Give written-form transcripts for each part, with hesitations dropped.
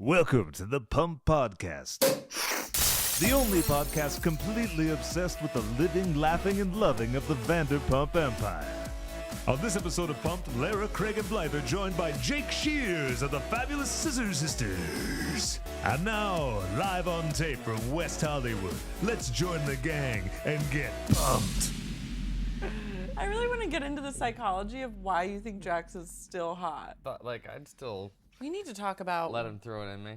Welcome to the Pump Podcast, the only podcast completely obsessed with the living, laughing, and loving of the Vanderpump Empire. On this episode of Pumped, Lara, Craig, and Blythe are joined by Jake Shears of the Fabulous Scissor Sisters. And now, live on tape from West Hollywood, let's join the gang and get pumped. I really want to get into the psychology of why you think Jax is still hot. But, like, I'd still We need to talk about... let him throw it in me.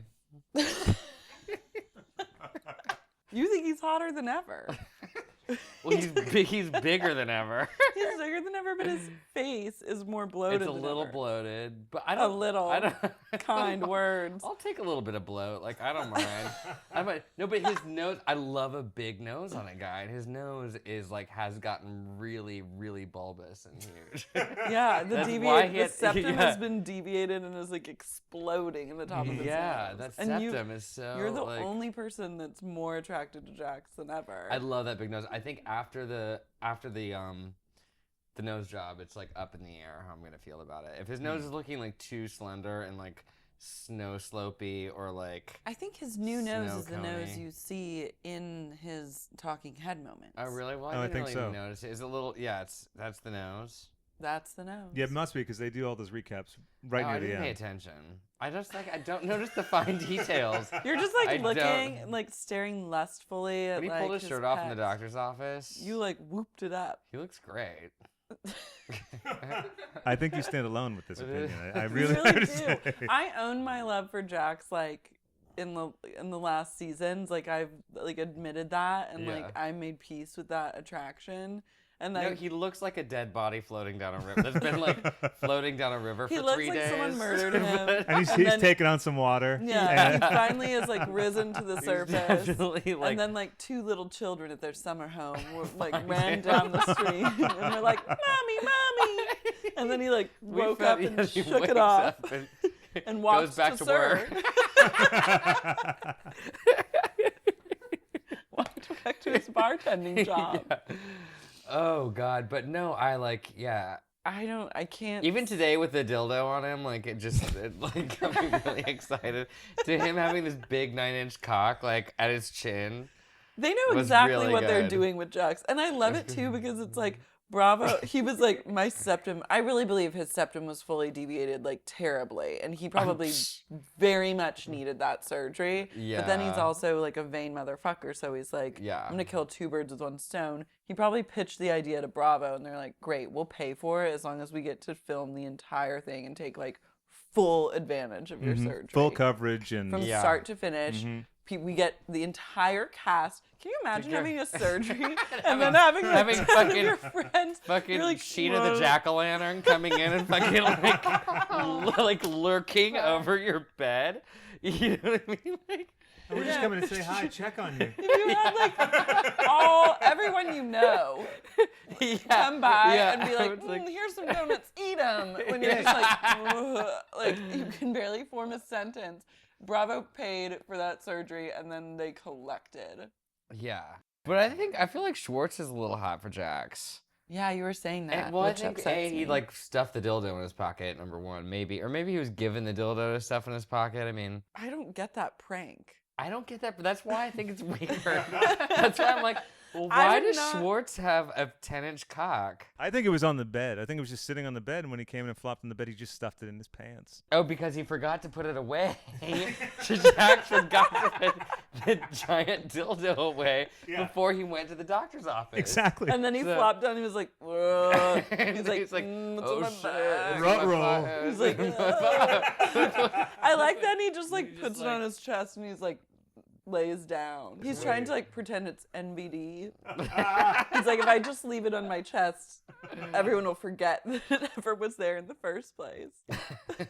You think he's hotter than ever. Well, he's bigger than ever. He's bigger than ever, but his face is more bloated It's a than little ever. bloated, but I don't... A little. I don't, Kind words. I'll take a little bit of bloat. Like, I don't mind. No, but his nose... I love a big nose on a guy, and his nose is, like, has gotten really, really bulbous and huge. Yeah, the septum yeah. has been deviated and is, like, exploding in the top of his nose. Yeah, that And septum is so... You're the like, only person that's more attracted to Jax than ever. I love that big nose. I think after the nose job, it's like up in the air how I'm gonna feel about it. If his nose is looking like too slender and like snow slopey or like I think his new nose is the nose snow-coney. you see in his talking head moments. Oh really? Well, Oh, I I didn't think really so. notice it. It's a little that's the nose. That's the nose. Yeah, it must be because they do all those recaps right Oh, near I the didn't pay end. attention. I don't notice the fine details. You're just I like looking, don't. like staring lustfully at When he like pulled his shirt off in the pecs. doctor's office, You like whooped it up. he looks great. I think you stand alone with this opinion. I You really, really have to do. say. I own my love for Jax like in the last seasons. Like I've like admitted that and like Yeah. I made peace with that attraction. And No, like he looks like a dead body floating down a river. That's been like floating down a river he for looks 3 like days. someone murdered him. And he's then- taking on some water. Yeah, he finally has like risen to the He's surface. definitely like And then like two little children at their summer home were, like ran down the street and were like, "Mommy, mommy!" And then he like woke up and he shook wakes it off up and and walked goes back to serve. work. Walked back to his bartending job. Yeah. Oh God, but no, I can't. even today with the dildo on him, like it like got me really excited. To him having this big 9-inch cock like at his chin. They know was exactly really what they're good. doing with Jax. And I love it too because it's like, bravo. He was like, my septum, I really believe his septum was fully deviated like terribly. And he probably very much needed that surgery. But then he's Yeah. also like a vain motherfucker. So he's like, Yeah. I'm going to kill two birds with one stone. He probably pitched the idea to Bravo and they're like, great, we'll pay for it as long as we get to film the entire thing and take like full advantage of your surgery. Full coverage and From Yeah. start to finish. We get the entire cast. Can you imagine having a surgery and then having like having 10 fucking- of your friends? Fucking You're like, sheet of the "Whoa." jack-o'-lantern coming in and fucking like lurking over your bed. You know what I mean? Like, we're just coming to say hi, check on you. If you had like everyone you know yeah, come by yeah. and be like, It's here's some donuts, eat them. When you're just like you can barely form a sentence. Bravo paid for that surgery and then they collected. yeah. But I feel like Schwartz is a little hot for Jax. Yeah, you were saying that. Well, I which think upsets he me. like stuffed the dildo in his pocket, number one, maybe. Or maybe he was given the dildo to stuff in his pocket. I mean, I don't get that prank. I don't get that, but that's why I think it's weird. That's why I'm like, well, I why did does not- Schwartz have a 10-inch cock? I think it was on the bed. I think it was just sitting on the bed, and when he came in and flopped on the bed, he just stuffed it in his pants. Oh, because he forgot to put it away. Jax forgot to put the giant dildo away before he went to the doctor's office. Exactly. And then he So- flopped down. And he was like, "Whoa." And He's like, it's like, "It's oh on my shit. back." Ruh-roh. He's like, I like that he just like puts it on his chest and he's like lays down. He's trying to like pretend it's NBD. He's like, if I just leave it on my chest, everyone will forget that it ever was there in the first place.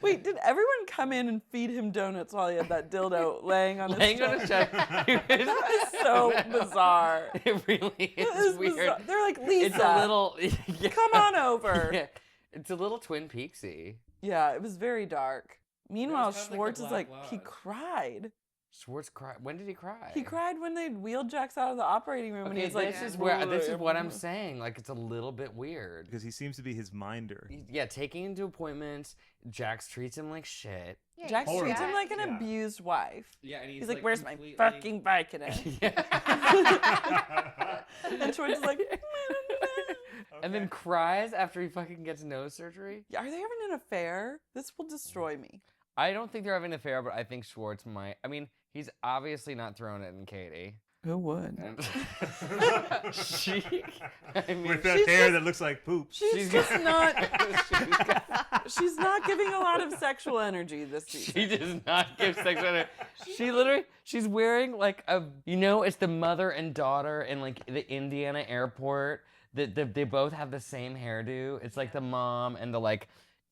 Wait, did everyone come in and feed him donuts while he had that dildo laying on his Laying chest? on his chest. That is so bizarre. It really It is is weird. bizarre. They're like, Lisa, It's a little. Yeah. come on over. Yeah. It's a little Twin Peaksy. Yeah, it was very dark. Meanwhile, kind of like a Schwartz is black like, he lodge. cried. Schwartz cried. When did he cry? He cried when they wheeled Jax out of the operating room, and Okay, he was like, this is what I'm saying. Like, it's a little bit weird. Because he seems to be his minder. Yeah, taking him to appointments. Jax treats him like shit. Yeah, Jack you treats see him that. like an abused wife. Yeah, and He's like, where's my fucking Vicodin? And Schwartz is like, and then cries after he fucking gets nose surgery. are they having an affair? This will destroy me. I don't think they're having an affair, but I think Schwartz might. I mean, he's obviously not throwing it in Katie. Who would? And she, I mean, With that hair that looks like poop. She's just not. She's not giving a lot of sexual energy this season. she does not give sexual energy. She literally, she's wearing like it's the mother and daughter in like the Indiana airport. They both have the same hairdo. It's like the mom and the like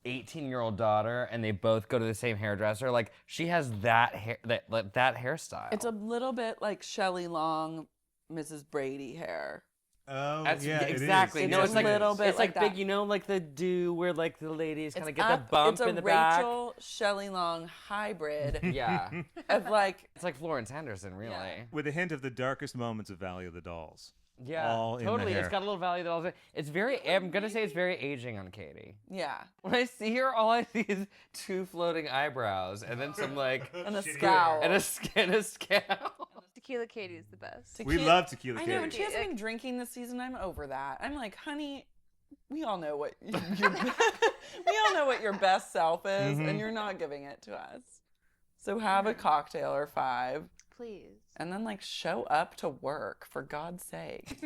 18-year-old daughter, and they both go to the same hairdresser. Like she has that hair, that hairstyle. It's a little bit like Shelley Long, Mrs. Brady hair. Oh, That's, yeah, exactly. It is. No, It's it's a like little bit it's like like big, that. like the do where like the ladies kind of It's get up- the bump it's a in the back. Rachel Shelley Long hybrid Yeah, of like. it's like Florence Henderson, really. Yeah. With a hint of the darkest moments of Valley of the Dolls. Yeah, All in the totally. hair. It's got a little value that also. It's very. I'm gonna say it's very aging on Katie. Yeah, When I see her, all I see is two floating eyebrows and then some like and a scowl. and a scowl. Tequila Katie is the best. We love Tequila I Katie. know, and she hasn't been drinking this season. I'm over that. I'm like, honey, we all know what your we all know what your best self is, and you're not giving it to us. So have a cocktail or 5, Please. and then like show up to work for God's sake.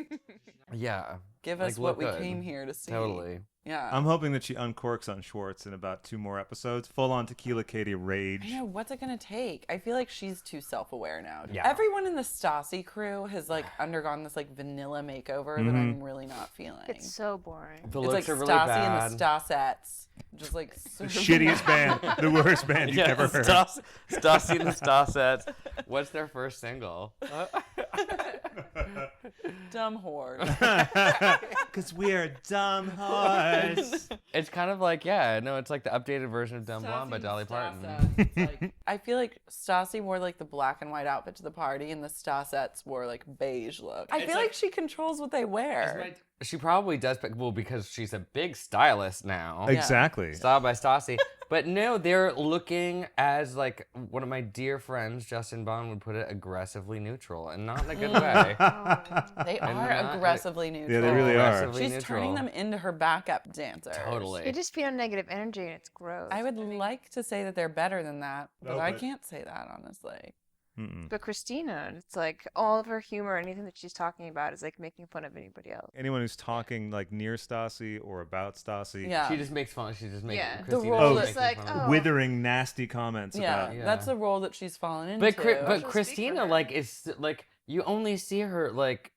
Yeah, Give Like, us what look we good. came here to see. totally. Yeah. I'm hoping that she uncorks on Schwartz in about 2 more episodes. Full on Tequila Katie rage. I know, what's it gonna take? I feel like she's too self-aware now. Yeah. Everyone in the Stassi crew has like undergone this like vanilla makeover that I'm really not feeling. It's so boring. The It's looks like are really Stassi bad. and the Stassettes. Just like The shittiest band, the worst band you've ever heard. Stassi and the Stassets. What's their first single? dumb whore. Because we're dumb whores. It's kind of like it's like the updated version of Dumb Blonde by Dolly Parton. Like, I feel like Stassi wore like the black and white outfit to the party, and the Stassettes wore like beige look. I feel like she controls what they wear. She probably does, because she's a big stylist now. Exactly. Styled by Stassi. But no, they're looking as like one of my dear friends, Justin Bond, would put it, aggressively neutral, and not in a good way. They are not- aggressively neutral. Yeah, they really are. Aggressively She's neutral. turning them into her backup dancers. They Totally. just feed on negative energy and it's gross. I would like to say that they're better than that, but No, I but- can't say that honestly. But Christina, it's like all of her humor, anything that she's talking about is like making fun of anybody else. Anyone who's talking like near Stassi or about Stassi, Yeah. She just makes fun. She just makes Yeah. Christina role just is making like, fun of her. oh. withering nasty comments Yeah, about. Yeah. that's a role that she's fallen into. But She'll speak for Christina, her. like, is like you only see her like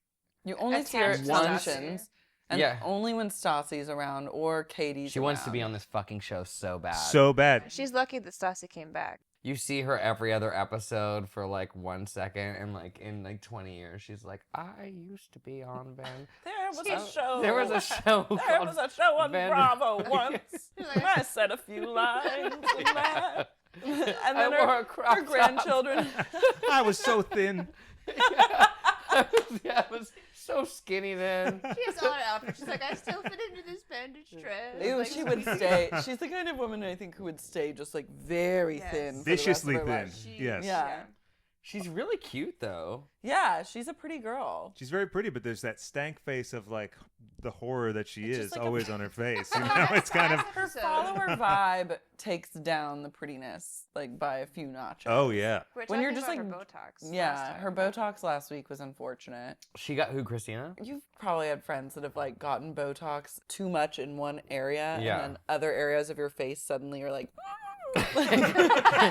you only see her attached at to functions, and Yeah. only when Stassi's around or Katie's she wants to be around. on this fucking show so bad. So bad. She's lucky that Stassi came back. You see her every other episode for like 1 second, and like in like 20 years, she's like, I used to be on Van. There was Oh, a show. There was a show There called was a show on Van- Bravo once. And I said a few lines in that. And then wore her, a crop her top. grandchildren. I was so thin. I was so skinny then. She has all her outfits. She's like, I still fit into this bandage dress. Ew, Like, she would stay. She's the kind of woman I think who would stay just like very Yes. thin. For Viciously the rest of her thin. life. Yes. Yeah. She's really cute though. Yeah, she's a pretty girl. She's very pretty, but there's that stank face of like the horror that she It's is just like a- always on her face. You know, it's kind of. Her follower vibe takes down the prettiness like by a few notches. Oh yeah. We're When you're talking just about like her Botox. Yeah, last time. her Botox last week was unfortunate. She got who, Christina? You've probably had friends that have like gotten Botox too much in one area, Yeah. and then other areas of your face suddenly are like,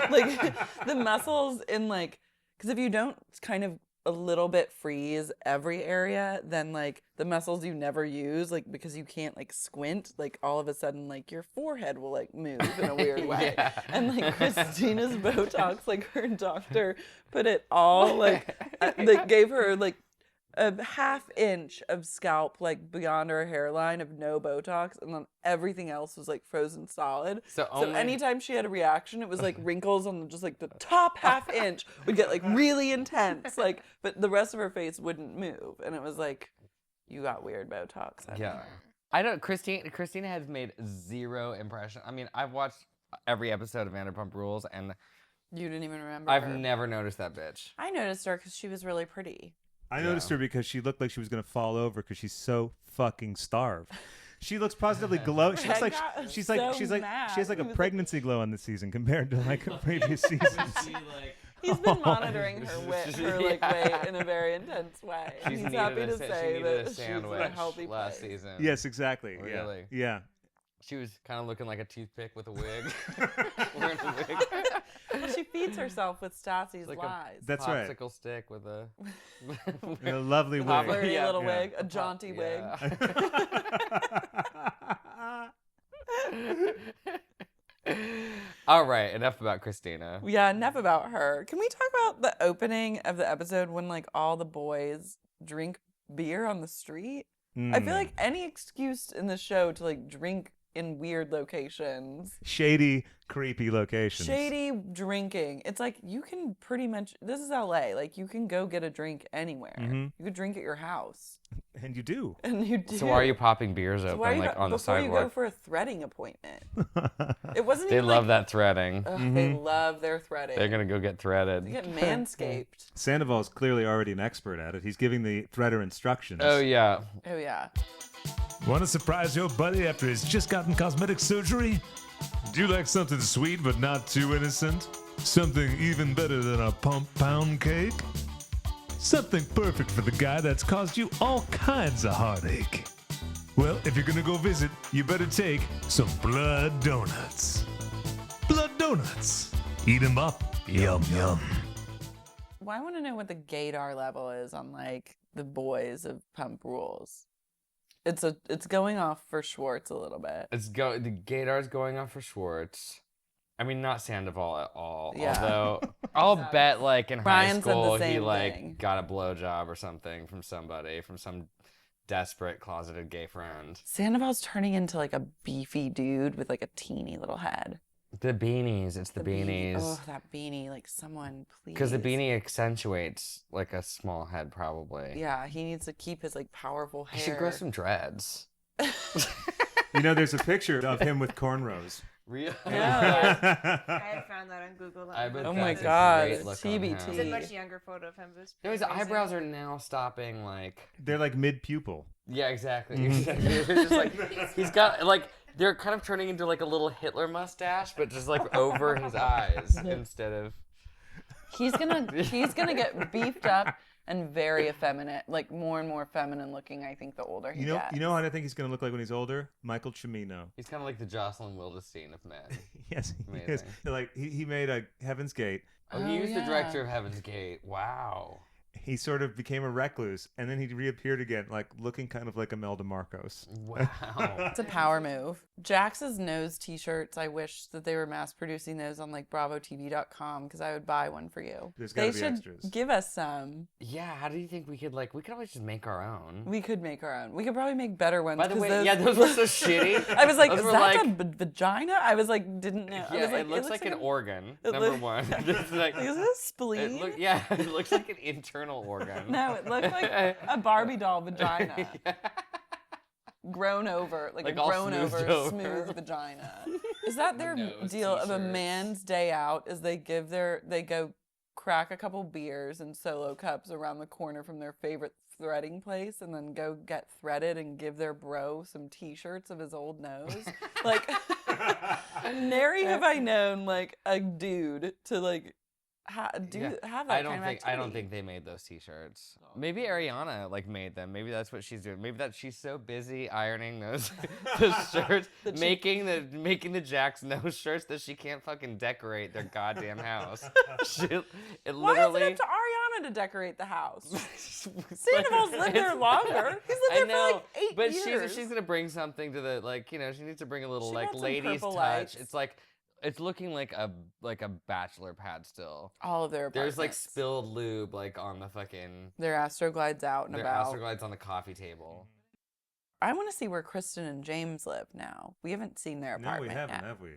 like the muscles in like, because if you don't kind of a little bit freeze every area, then like the muscles you never use, like because you can't like squint, like all of a sudden like your forehead will like move in a weird way. Yeah. And like Christina's Botox, like her doctor put it all like they gave her like a ½ inch of scalp like beyond her hairline of no Botox, and then everything else was like frozen solid. So So only- anytime she had a reaction, it was like wrinkles on just like the top ½ inch would get like really intense, like, but the rest of her face wouldn't move, and it was like, you got weird Botox. Yeah. I don't. Christina has made zero impression. I mean, I've watched every episode of Vanderpump Rules, and You didn't even remember I've her. never noticed that bitch. I noticed her because she was really pretty. I noticed her because she looked like she was going to fall over because she's so fucking starved. She looks positively glow. She looks like she has like a pregnancy glow on this season compared to like previous seasons. He's been monitoring her weight in a very intense way. He's happy to say that she's in a healthy last place. season. Yes, exactly. Really? Yeah. She was kind of looking like a toothpick with a wig. Wearing a wig. Well, she feeds herself with Stassi's Like lies. That's right. Popsicle stick with a A lovely wig. Flirty little wig, a jaunty wig. All right, enough about Christina. Yeah, enough about her. Can we talk about the opening of the episode when like all the boys drink beer on the street? I feel like any excuse in the show to like drink in weird locations. Shady, creepy locations. Shady drinking. It's like you can pretty much, this is LA, like you can go get a drink anywhere. You could drink at your house. And you do. And you do. So why are you popping beers So open why are you like on the before sidewalk? you go for a threading appointment? It wasn't They even love like, that threading. Ugh, they love their threading. They're gonna go get threaded. They get manscaped. Sandoval is clearly already an expert at it. He's giving the threader instructions. Oh yeah. Oh yeah. Want to surprise your buddy after he's just gotten cosmetic surgery? Do you like something sweet but not too innocent? Something even better than a pump pound cake? Something perfect for the guy that's caused you all kinds of heartache. Well, if you're gonna go visit, you better take some blood donuts. Blood donuts. Eat 'em up. Yum, yum. Well, I want to know what the gaydar level is on like the boys of Pump Rules. It's going off for Schwartz a little bit. The Gaydar's going off for Schwartz. I mean, not Sandoval at all. Yeah. Although I'll bet, like in Brian high said the school, he same like thing. got a blowjob or something from somebody, from some desperate closeted gay friend. Sandoval's turning into like a beefy dude with like a teeny little head. The beanies, it's the beanies. Oh, that beanie! Like someone, please. Because the beanie accentuates like a small head, probably. Yeah, he needs to keep his like powerful hair. He should grow some dreads. You know, there's a picture of him with cornrows. Real? Yeah. I had found that on Google. I bet Oh that's my a God, great look on TBT. him. It's a much younger photo of him. No, his eyebrows are now stopping, like... They're like mid-pupil. Yeah, exactly. Exactly. They're just like, he's got, like, they're kind of turning into like a little Hitler mustache, but just like over his eyes instead of... He's gonna get beefed up and very effeminate, like more and more feminine looking. I think the older he gets. You know what I think he's gonna look like when he's older? Michael Cimino. He's kind of like the Jocelyn Wildenstein of men. Yes, he is. Amazing. Like he made a Heaven's Gate. Oh, he was the director of Heaven's Gate. Wow. He sort of became a recluse, and then he reappeared again, like looking kind of like Imelda Marcos. Wow. It's a power move. Jax's nose t-shirts, I wish that they were mass producing those on like bravotv.com because I would buy one for you. There's gotta They be should extras. give us some. Yeah, how do you think we could always just make our own? We could make our own. We could probably make better ones. By the 'cause way, those were so shitty. I was like, Those is were that like- a vagina? I was like, didn't know. I Yeah, was like, it looks like an organ, it number look- one. It's like, Is this a spleen? it looks like an internal organ. No, it looked like a Barbie doll vagina. Yeah. Grown over, like a all grown over, smoothed over. smooth vagina. Is that their Nose deal of a t-shirts. man's day out? Is they go crack a couple beers and solo cups around the corner from their favorite threading place and then go get threaded and give their bro some t-shirts of his old nose? Like, nary have I known like a dude to like have that I don't kind of think I don't activity. think they made those t-shirts. Maybe Ariana like made them. Maybe that's what she's doing. Maybe that she's so busy ironing those shirts, making the Jack's nose shirts that she can't fucking decorate their goddamn house. Why is it up to Ariana to decorate the house? Sandoval's lived there longer. He's lived there for like 8 but years. she's gonna bring something to the she needs to bring a little She like got some ladies purple touch. lights. It's looking like a bachelor pad still. All of their apartments. There's like spilled lube like on the fucking Their Astroglide's out and their about. Astroglide's on the coffee table. I want to see where Kristen and James live now. We haven't seen their No, apartment we haven't, yet. have we?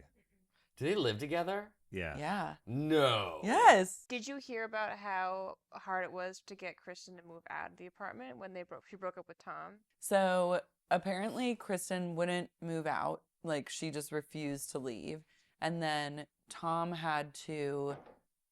Do they live together? Yeah. Yeah. No. Yes. Did you hear about how hard it was to get Kristen to move out of the apartment when she broke up with Tom? So apparently Kristen wouldn't move out. Like she just refused to leave. and then Tom had to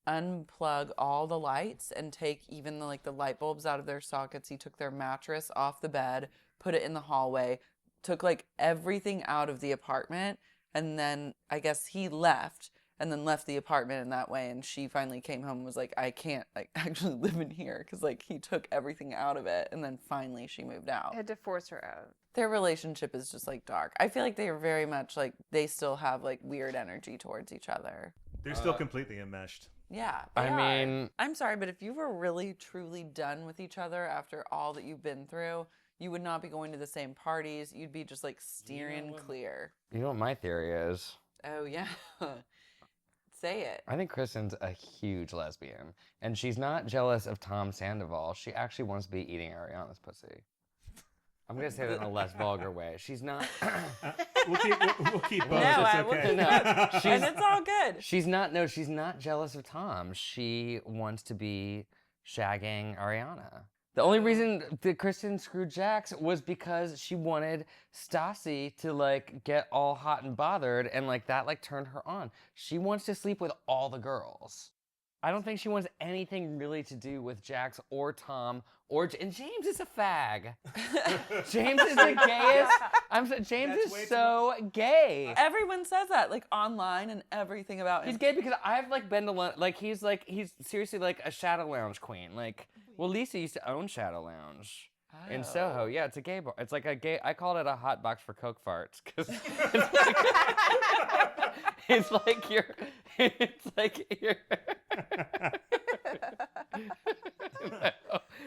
unplug all the lights and take even the light bulbs out of their sockets. He took their mattress off the bed, put it in the hallway, took like everything out of the apartment, and then I guess he left and then left the apartment in that way. And she finally came home and was like, I can't like actually live in here because like he took everything out of it. And then finally she moved out. Had to force her out. Their relationship is just like dark. I feel like they are very much like they still have like weird energy towards each other. They're still completely enmeshed. Yeah. I mean, I'm sorry, but if you were really truly done with each other after all that you've been through, you would not be going to the same parties. You'd be just like steering clear. you know what my theory is? Oh yeah. Say it. I think Kristen's a huge lesbian, and she's not jealous of Tom Sandoval. She actually wants to be eating Ariana's pussy. I'm gonna say that in a less vulgar way. She's not. We'll keep both. No, it's I will okay. keep both. And it's all good. She's not. No, she's not jealous of Tom. She wants to be shagging Ariana. The only reason that Kristen screwed Jax was because she wanted Stassi to like get all hot and bothered, and like that like turned her on. She wants to sleep with all the girls. I don't think she wants anything really to do with Jax or Tom and James is a fag. James is the gayest. James is so gay. Everyone says that, like online and everything about him. He's gay because I've like been to he's seriously like a Shadow Lounge queen. Like, well, Lisa used to own Shadow Lounge in Soho. Yeah, it's a gay bar. It's like a gay. I called it a hot box for Coke farts because it's like you're.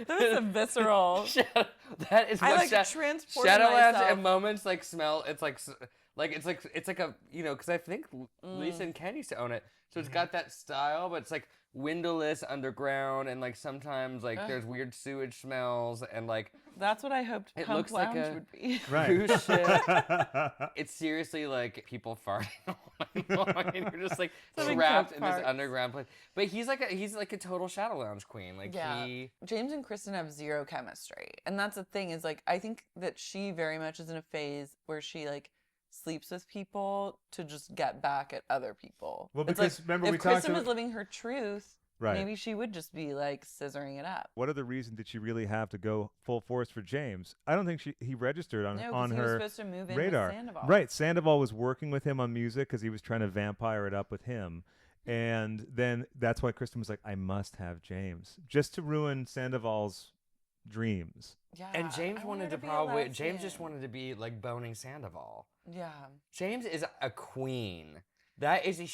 That was a visceral. That is what transported Shadow Lounge myself. and moments like smell. It's like a because I think Lisa and Ken used to own it, so it's got that style, but it's like windowless underground, and like sometimes like there's weird sewage smells, and like That's what I hoped it Pump looks like Lounge a would be. cruise ship. It's seriously like people farting all night, and you're just like Something trapped Coke in this farts. underground place. But he's like a total Shadow Lounge queen. Like he. James and Kristen have zero chemistry. And that's the thing is like I think that she very much is in a phase where she like sleeps with people to just get back at other people. Well, It's because like, remember if we talked Kristen was about- living her truth, Right. maybe she would just be like scissoring it up. What other reason did she really have to go full force for James? I don't think he registered on No, because he was her supposed to move in radar. with Sandoval. Right, Sandoval was working with him on music because he was trying to vampire it up with him. And then that's why Kristen was like, I must have James. Just to ruin Sandoval's dreams. Yeah. And James I want wanted her to be a probably. James just lesbian. wanted to be like boning Sandoval. Yeah. James is a queen. That is a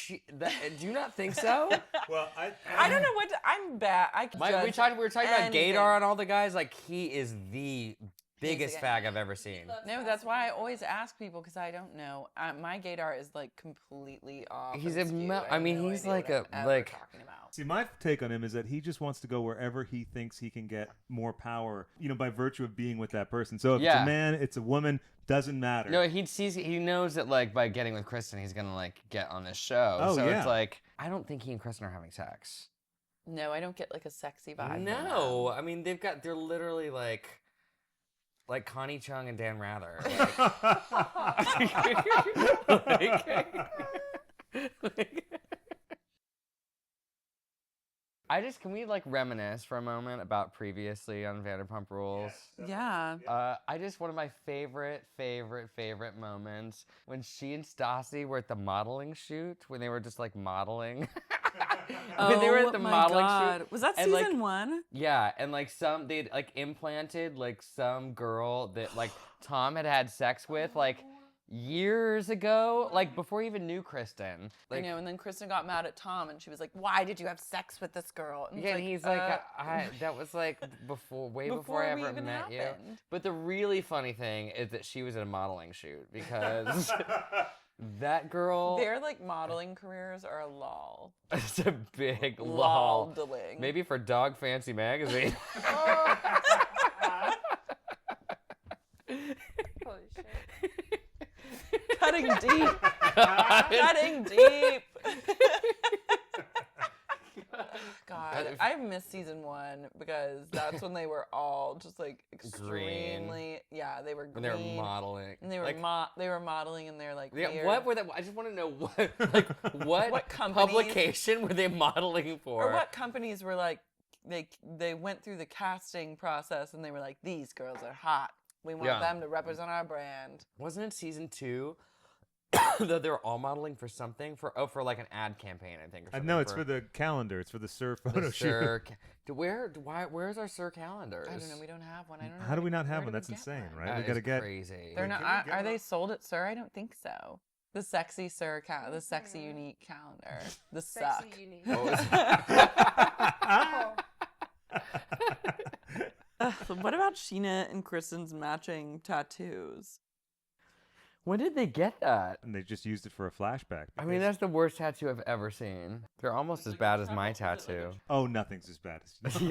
do you not think so? Well, I don't know what I'm bad. We were talking about anything. Gaydar and all the guys. Like he is the biggest guy. fag I've ever seen. No, that's why I always ask people because I don't know. My gaydar is like completely off. He's and a skewed. mo- I I mean, have no he's idea like what a- I'm ever like- talking about. See, my take on him is that he just wants to go wherever he thinks he can get more power, by virtue of being with that person. So if it's Yeah. a man, it's a woman, doesn't matter. No, he knows that like by getting with Kristen, he's gonna like get on this show. Oh, so yeah. it's like I don't think he and Kristen are having sex. No, I don't get like a sexy vibe. from No, I mean they're literally like Connie Chung and Dan Rather. Can we like reminisce for a moment about previously on Vanderpump Rules? them. Yeah. One of my favorite moments when she and Stassi were at the modeling shoot when they were just like modeling. When they were at the my modeling God. shoot. Was that and, like, season 1? Yeah, and like they'd like implanted like some girl that like Tom had sex with like years ago, like before he even knew Kristen. Like, I know, and then Kristen got mad at Tom, and she was like, "Why did you have sex with this girl?" And yeah, it's and he's like, that was like before I Before we ever even met you. happened. But the really funny thing is that she was at a modeling shoot because that girl. their like modeling careers are a lol. It's a big lol. Lol-deling. Maybe for Dog Fancy magazine. Holy shit. Cutting deep. Cutting deep. God, I missed season 1 because that's when they were all just like extremely. Yeah, they were green. When they were modeling. And they were they were modeling in their like. Yeah, weird... what were they? I just want to know what publication were they modeling for? Or what companies were like they went through the casting process and they were like, these girls are hot. We want them to represent our brand. Wasn't it season 2? That they were all modeling for something for like an ad campaign, I think. Or no, it's for the calendar. It's for the Sir photo shoot. Where's our Sir calendars? I don't know. We don't have one. I don't know. How do we not have one? That's insane, right? We gotta get crazy. They're not. Are they sold at Sir? I don't think so. The sexy Sir the sexy unique calendar. The suck. Sexy unique. What about Sheena and Kristen's matching tattoos? When did they get that? And they just used it for a flashback. I mean, that's the worst tattoo I've ever seen. They're almost as bad as my tattoo. Oh, nothing's as bad as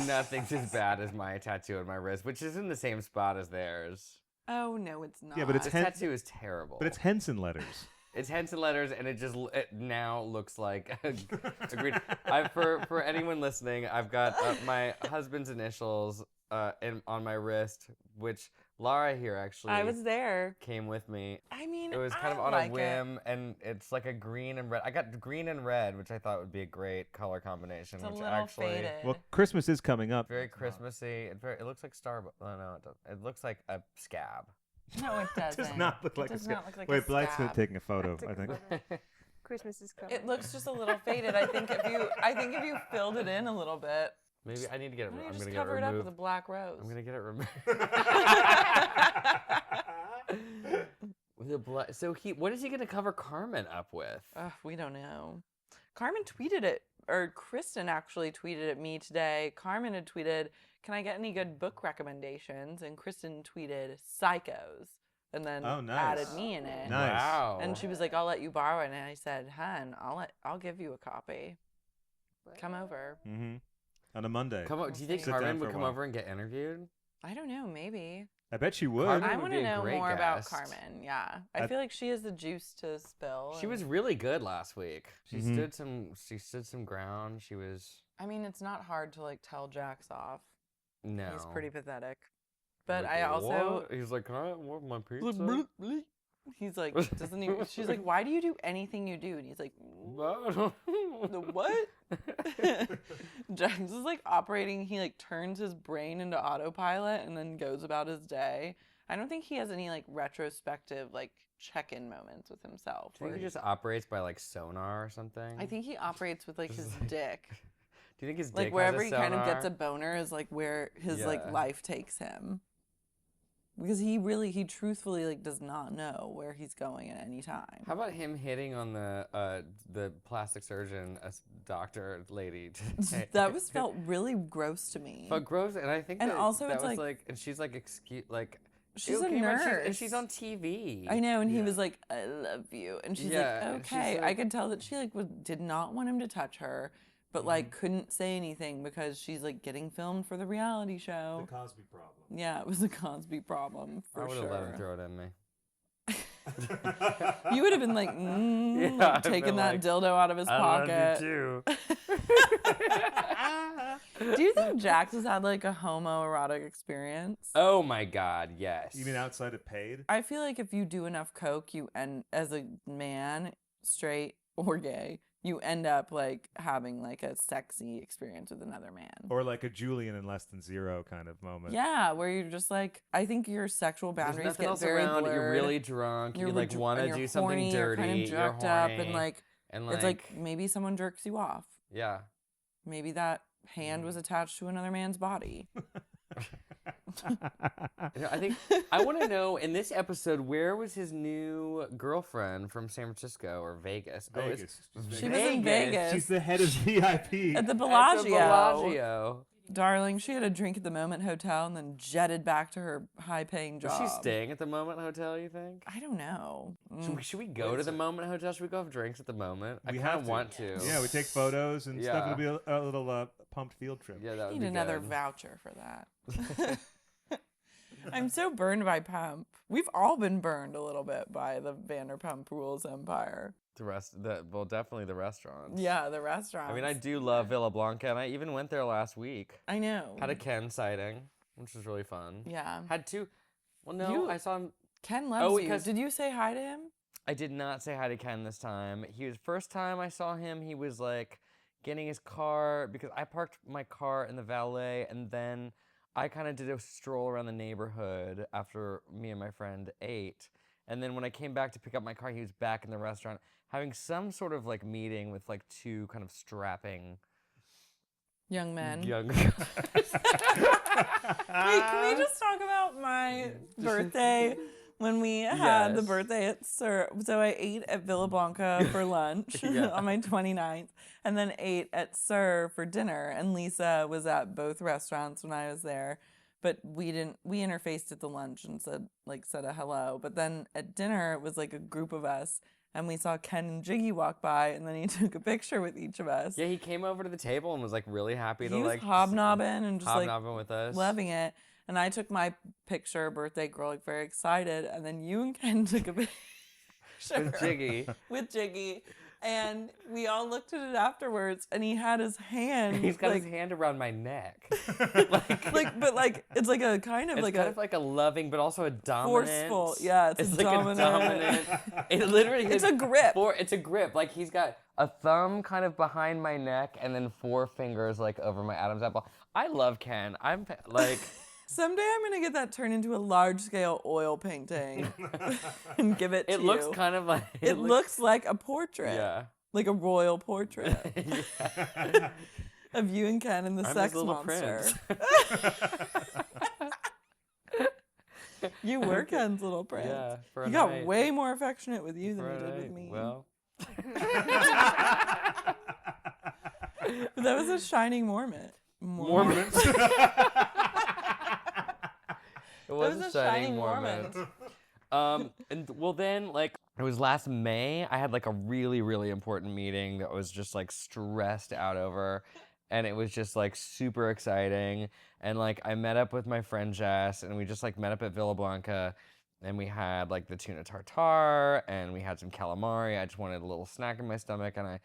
nothing's as bad as my tattoo on my wrist, which is in the same spot as theirs. Oh no, it's not. Yeah, but This tattoo is terrible. But it's Henson letters. It's Henson letters, and it now looks like a green. For anyone listening, I've got my husband's initials on my wrist, which Lara here actually. I was there. Came with me. I mean, it was kind of on a whim, and it's like a green and red. I got green and red, which I thought would be a great color combination. It's a which little actually, faded. Well, Christmas is coming up. Very Christmassy. It looks like Starbucks. Oh, no, it doesn't. It looks like a scab. No, it doesn't. It does not look like it a does scab. not look like Wait, a Blythe's scab. taking a photo, I think. Christmas is coming. It looks just a little faded. I think if you filled it in a little bit. Maybe I need to get it. Why don't you I'm just gonna get it cover it up removed. with a black rose? I'm gonna get it removed. So what is he gonna cover Carmen up with? We don't know. Carmen tweeted it, or Kristen actually tweeted at me today. Carmen had tweeted, "Can I get any good book recommendations?" And Kristen tweeted Psychos, and then added me in it. Nice. Wow. And she was like, "I'll let you borrow it." And I said, "Hun, I'll give you a copy. Come over." Mm-hmm. On a Monday. Come on. Do you think Sit down Carmen for would a come while. over and get interviewed? I don't know, maybe. I bet she would. Carmen I would want be to a know great more about guest. Carmen. Yeah, I feel like she has the juice to spill. She was really good last week. She Mhm. stood some ground. She was. I mean, it's not hard to like tell Jax off. No. He's pretty pathetic. But Like, I also. what? He's like, can I have my pizza? He's like, doesn't he? She's like, why do you do anything you do? And he's like, the what? Jax is like operating. He like turns his brain into autopilot and then goes about his day. I don't think he has any like retrospective like check-in moments with himself. Do you think he just operates by like sonar or something? I think he operates with like his dick. Do you think his dick Like wherever has a he sonar? kind of gets a boner is like where his like life takes him. Because he truthfully like does not know where he's going at any time. How about him hitting on the plastic surgeon, doctor lady? That felt really gross to me. But gross, and I think And that, also that it's was like- and she's like She's a okay, but nurse. and she's on TV. I know, and he was like, "I love you," and she's Yeah, like, and she's "Okay." I like- could tell that she like did not want him to touch her, but like couldn't say anything because she's like getting filmed for the reality show. The Cosby problem. Yeah, it was a Cosby problem for I would sure. have let him throw it in me. You would have been like, Yeah, like, I'd taking been that like, dildo out of his pocket. too. Do you think Jax has had like a homoerotic experience? Oh my God, yes. You mean outside of paid? I feel like if you do enough coke, you end as a man, straight or gay, you end up like having like a sexy experience with another man. Or like a Julian in Less Than Zero kind of moment. Yeah, where you're just like, I think your sexual There's boundaries nothing get else very around. blurred. You're really drunk. You like want to and do you're something horny, dirty. You're kind of jacked up, and horny, like, and it's like maybe someone jerks you off. yeah. Maybe that hand was attached to another man's body. I think I want to know in this episode, where was his new girlfriend from San Francisco or Vegas? Vegas. She was in Vegas. She's the head of VIP. At the At Bellagio. the Bellagio. Darling, she had a drink at the Moment Hotel and then jetted back to her high-paying Was job. she staying at the Moment Hotel, you think? I don't know. Should we go to the Moment Hotel? Should we go have drinks at the Moment? I We kind have of to. want to. Yeah, we take photos and stuff. Yeah. It'll be a little pumped field trip. Yeah, that I would need be another good. voucher for that. I'm so burned by Pump. We've all been burned a little bit by the Vanderpump Rules empire. Definitely the restaurants. Yeah, the restaurants. I mean, I do love Villa Blanca, and I even went there last week. I know. Had a Ken sighting, which was really fun. Yeah. Had two. Well, no, I saw him. Ken loves you. Did you say hi to him? I did not say hi to Ken this time. First time I saw him, he was like getting his car, because I parked my car in the valet, and then I kind of did a stroll around the neighborhood after me and my friend ate. And then when I came back to pick up my car, he was back in the restaurant having some sort of like meeting with like two kind of strapping young men. Wait, can we just talk about my birthday? When we had the birthday at Sir, so I ate at Villa Blanca for lunch on my 29th, and then ate at Sir for dinner. And Lisa was at both restaurants when I was there, but we interfaced at the lunch and said a hello. But then at dinner, it was like a group of us, and we saw Ken and Jiggy walk by, and then he took a picture with each of us. Yeah, he came over to the table and was like really happy to he was like hobnobbing and just hobnobbing with us, loving it. And I took my picture, birthday girl, like very excited. And then you and Ken took a picture with Jiggy. And we all looked at it afterwards, and he had his hand. He's got his hand around my neck. It's like a kind of it's like kind of like a loving, but also a dominant. Forceful. Yeah, it's like dominant. a dominant. It literally It's a grip. It's a grip. Like he's got a thumb kind of behind my neck, and then 4 fingers like over my Adam's apple. I love Ken. I'm like. Someday I'm going to get that turned into a large-scale oil painting and give it to you. It looks kind of like... It looks like a portrait. Yeah. Like a royal portrait. Of you and Ken and the sex monster. You were Ken's little prince. Yeah, for a He night. got way more affectionate with you than he did with me. Well... But that was a shining moment. Moment. It was a shining moment. And well then, like, it was last May, I had like a really, really important meeting that I was just like stressed out over. And it was just like super exciting. And like, I met up with my friend Jess, and we just like met up at Villa Blanca, and we had like the tuna tartare, and we had some calamari. I just wanted a little snack in my stomach, and I,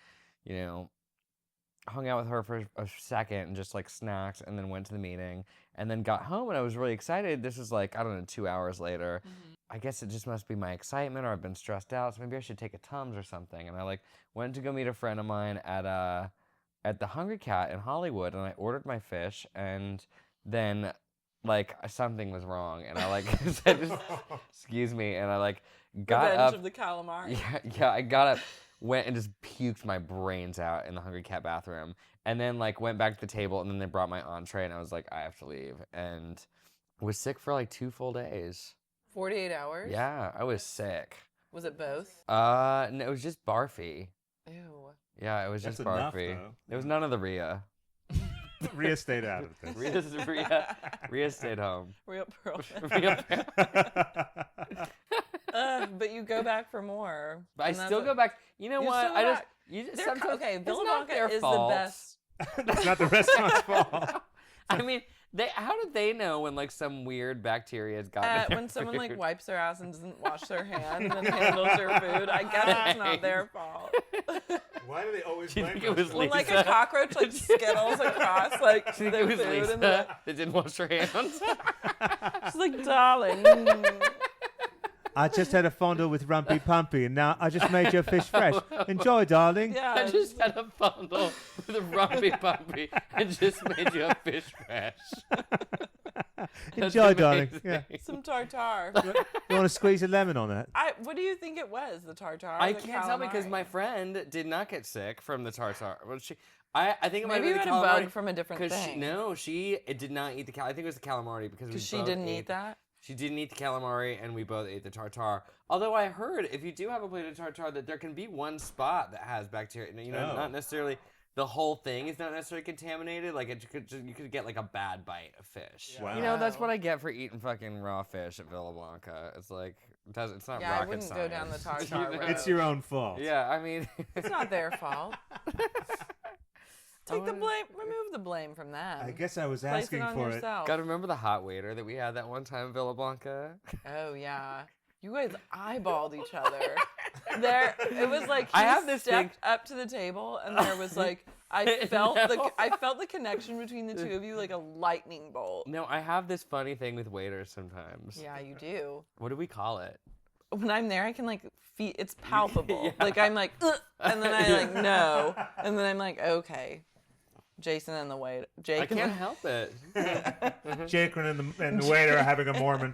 hung out with her for a second and just like snacked, and then went to the meeting, and then got home, and I was really excited. This was like, I don't know, 2 hours later. I guess it just must be my excitement, or I've been stressed out, so maybe I should take a Tums or something. And I like went to go meet a friend of mine at the Hungry Cat in Hollywood, and I ordered my fish, and then like something was wrong, and I like said, excuse me, and I like got Revenge up. of the calamari. Yeah, I got up, went and just puked my brains out in the Hungry Cat bathroom, and then like went back to the table, and then they brought my entree, and I was like, I have to leave, and was sick for like 2 full days. 48 hours? Yeah, I was sick. Was it both? No, it was just barfy. Ew. Yeah, it was That's just enough, barfy. though. It was none of the Rhea. Rhea stayed out of this. Rhea stayed home. Real pearl. Rhea, But you go back for more. but I still go back. You know what? Okay, Villa it's not Blanca their is fault. the best. That's not the restaurant's fault. I mean, how did they know when like some weird bacteria has gotten in their When someone like food? wipes their ass and doesn't wash their hands and handles your food, I guess it's not their fault. Why do they always Do you blame think it was When like Lisa? a cockroach like skittles across like Do you their think it was food Lisa and the, that didn't wash her hands? she's like, darling. I just had a fondle with Rumpy Pumpy, and now I just made your fish fresh. Enjoy, darling. Yeah. I just had a fondle with a rumpy pumpy and just made you a fish fresh. Enjoy, darling. Yeah. Some tartare. You want to squeeze a lemon on it? What do you think it was? The tartare? I the can't tell because calamari? my friend did not get sick from the tartare. Well, I think it might Maybe have you been had the a calamari. bug from a different thing. She did not eat the I think it was the calamari because she didn't eat that. She didn't eat the calamari, and we both ate the tartare. Although I heard if you do have a plate of tartare, that there can be one spot that has bacteria. Not necessarily the whole thing is not necessarily contaminated. Like you could get like a bad bite of fish. Wow. That's what I get for eating fucking raw fish at Villa Blanca. It's like it's not Yeah, rocket I wouldn't science. go down the tartare road. It's your own fault. Yeah, I mean, It's not their fault. Take the blame. Remove the blame from them. I guess I was Place asking it on for yourself. gotta remember the hot waiter that we had that one time at Villa Blanca. Oh yeah. You guys eyeballed each other. It was like I he have this thing- stepped up to the table, and there was like I felt the connection between the two of you like a lightning bolt. No, I have this funny thing with waiters sometimes. Yeah, you do. What do we call it? When I'm there, I can like feel it's palpable. Yeah. Like I'm like, ugh, and then I like no, and then I'm like, okay. Jason and the waiter. Jake. I can't help it. Jake and the waiter are having a Mormon.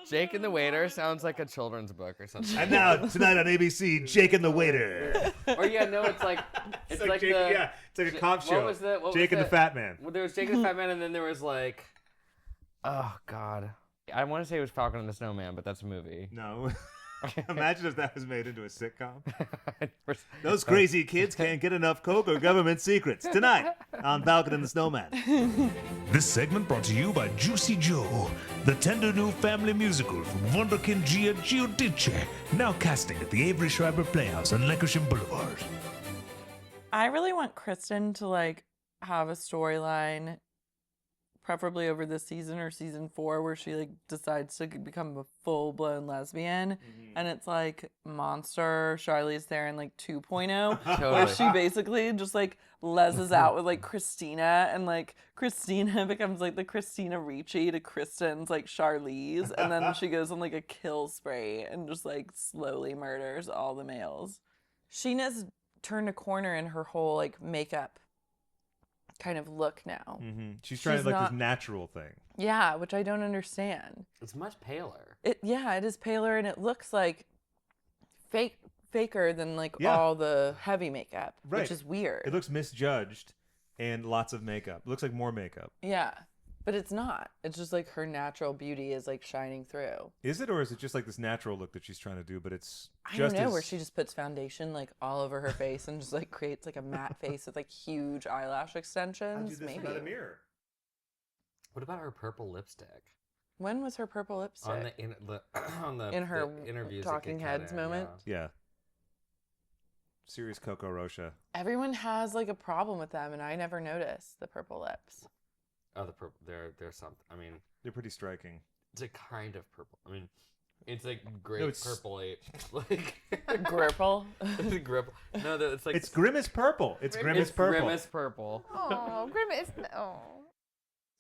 Jake and the Waiter sounds like a children's book or something. And now tonight on ABC, Jake and the Waiter. Or yeah, no, it's like Jake, the yeah, it's like a cop show. What was the Jake and the Fat Man. Well, there was Jake and the Fat Man, and then there was like, oh god, I want to say it was Falcon and the Snowman, but that's a movie. No. Imagine if that was made into a sitcom. Those crazy kids can't get enough Coke or government secrets. Tonight on Falcon and the Snowman. This segment brought to you by Juicy Joe, the tender new family musical from Wunderkind Giudice, now casting at the Avery Schreiber Playhouse on Lancashire Boulevard. I really want Kristen to like have a storyline, preferably over this season or season 4, where she like decides to become a full-blown lesbian, and it's like Monster, Charlize Theron like 2.0, where Totally. she basically just like leses out with like Christina, and like Christina becomes like the Christina Ricci to Kristen's like Charlize, and then she goes on like a kill spree and just like slowly murders all the males. Sheena's turned a corner in her whole like makeup kind of look now. She's trying She's like not- this natural thing. Yeah, which I don't understand. It's much paler. It is paler, and it looks like faker than like Yeah. all the heavy makeup, Right. which is weird. It looks misjudged and lots of makeup. It looks like more makeup. Yeah, but it's not. It's just like her natural beauty is like shining through. Is it, or is it just like this natural look that she's trying to do, but it's I just don't know, as... where she just puts foundation like all over her face and just like creates like a matte face with like huge eyelash I do extensions. this Maybe. without a mirror. What about her purple lipstick? When was her purple lipstick? On the In her the interviews Talking that get Heads kinda- moment? Yeah. Serious Coco Rocha. Everyone has like a problem with them, and I never noticed the purple lips. Oh, the purple. There's something. I mean, They're pretty striking. it's a kind of purple. I mean, it's like great No, it's- purple ape. Like Gripple. grip. No, it's like It's Grimace Purple. It's Grimace Purple. Grimace purple. Oh, Grimace. Oh.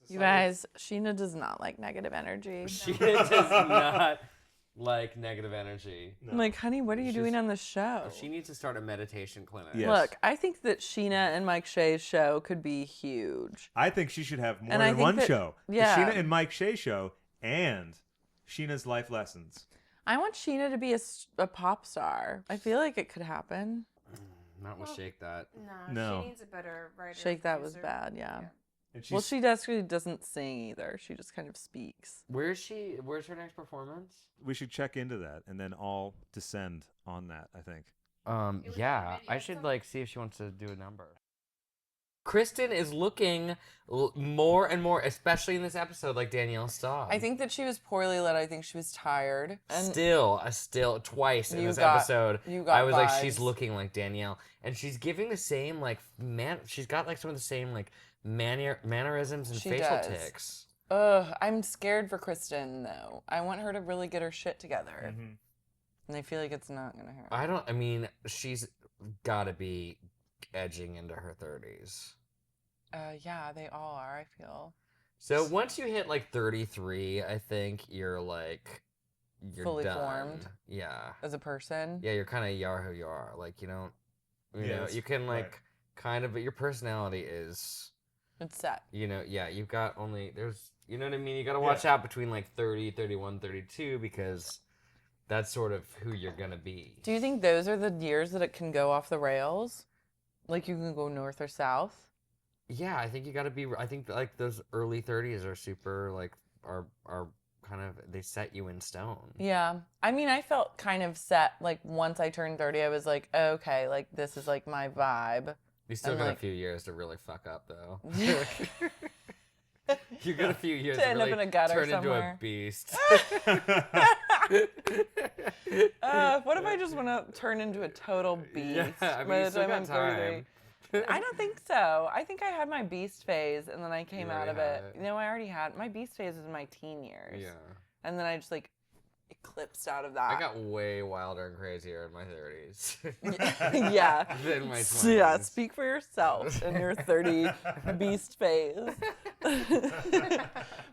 You guys, Sheena does not like negative energy. She does not like negative energy. I'm like, honey, what are you doing on the show? She needs to start a meditation clinic. Yes. Look, I think that Sheena and Mike Shea's show could be huge. I think she should have more And I than think one that- show. The yeah. Sheena and Mike Shea show and Sheena's Life Lessons. I want Sheena to be a pop star. I feel like it could happen. Not with Shake That. No. She needs a better writer. Shake That was producer. bad, yeah. And she's, Well, she actually doesn't sing either. She just kind of speaks. Where's she? Where's her next performance? we should check into that and then all descend on that, I think. Yeah, I should like see if she wants to do a number. Kristen is looking more and more, especially in this episode, like Danielle Staub. I think that she was poorly led. I think she was tired. And Still twice in You this got- episode, you got I was like, she's vibes. looking like Danielle, and she's giving the same like she's got like some of the same like mannerisms and She facial does. tics. I'm scared for Kristen, though. I want her to really get her shit together. And I feel like it's not going to happen. I mean, she's got to be edging into her 30s. Yeah, they all are, I feel. So once you hit like 33, I think you're Fully done. formed. Yeah. As a person. Yeah, you're kind of you are who you are. Like, you don't, you Yeah, know, that's you can like right. kind of, but your personality is, It's set. you know, yeah, you've got only, you know what I mean? You got to watch out between like 30, 31, 32 because that's sort of who you're going to be. Do you think those are the years that it can go off the rails? Like you can go north or south? Yeah, I think you got to be, I think like those early 30s are super like, are kind of, they set you in stone. Yeah. I mean, I felt kind of set. Like once I turned 30, I was like, okay, like this is like my vibe. You still And, got like- a few years to really fuck up, though. You got a few years To to end up really in a gutter turn somewhere. into a beast. What if I just want to turn into a total beast Yeah, I mean, by you the still time got I'm time. 33? I don't think so. I think I had my beast phase and then I came out already of it. had it. No, I already had. My beast phase was in my teen years. Yeah. And then I just like eclipsed out of that. I got way wilder and crazier in my 30s. Yeah. Than my 20s. So yeah, speak for yourself in your 30 beast phase.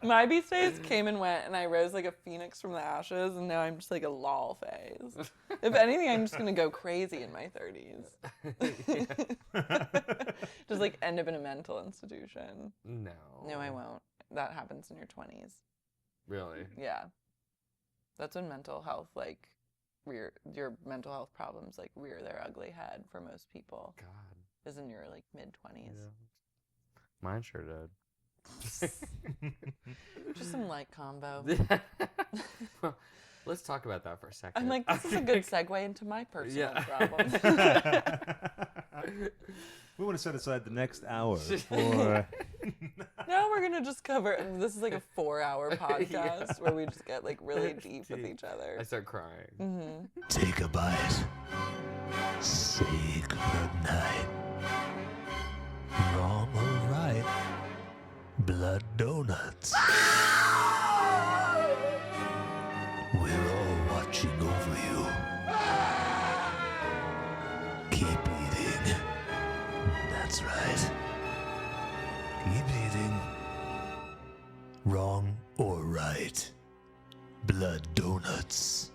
My beast phase came and went, and I rose like a phoenix from the ashes, and now I'm just like a lol phase. If anything, I'm just gonna go crazy in my 30s. Just like end up in a mental institution. No. No, I won't. That happens in your 20s. Really? Yeah. That's when mental health, like, your mental health problems, like, rear their ugly head for most people. God. Is in your, like, mid-20s. Yeah. Mine sure did. Just some light combo. Well, let's talk about that for a second. I'm like, this is a good segue into my personal problems. We want to set aside the next hour for... Now we're going to just cover, this is like a 4-hour podcast where we just get, like, really deep with each other. I start crying. Mm-hmm. Take a bite. Say goodnight. Wrong or right. Blood donuts. We're all watching over you. Keep eating. That's right. Keep eating. Wrong or right. Blood donuts.